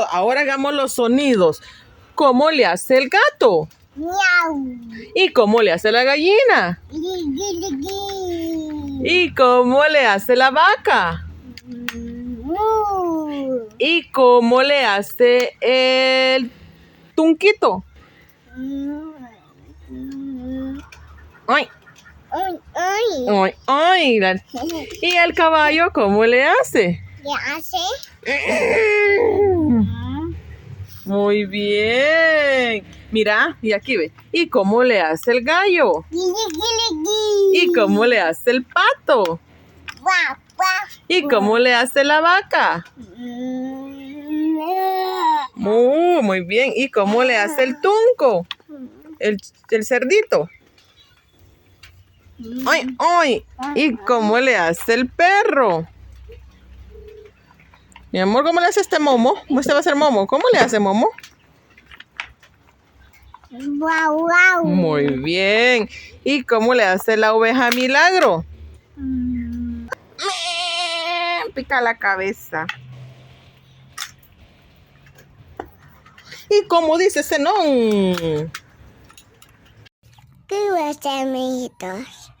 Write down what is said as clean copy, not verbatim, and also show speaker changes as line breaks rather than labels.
Ahora hagamos los sonidos. ¿Cómo le hace el gato?
Miau.
¿Y cómo le hace la gallina? ¿Y cómo le hace la vaca?
Mu.
¿Y cómo le hace el tunquito? ¡Ay!
Ay, ay.
¡Ay! ¡Ay! ¿Y el caballo cómo le hace?
¿Qué hace?
Muy bien. Mira, y aquí ve. ¿Y cómo le hace el gallo? ¿Y cómo le hace el pato?
Guau, guau.
¿Y cómo le hace la vaca? Muy bien. ¿Y cómo le hace el tunco? El cerdito. ¡Ay! ¡Ay! ¿Y cómo le hace el perro? Mi amor, ¿cómo le hace este Momo? Este va a ser Momo. ¿Cómo le hace Momo?
Guau, guau.
Muy bien. ¿Y cómo le hace la oveja Milagro? Pica la cabeza. ¿Y cómo dice ese no?
¿Qué va a hacer, amiguitos?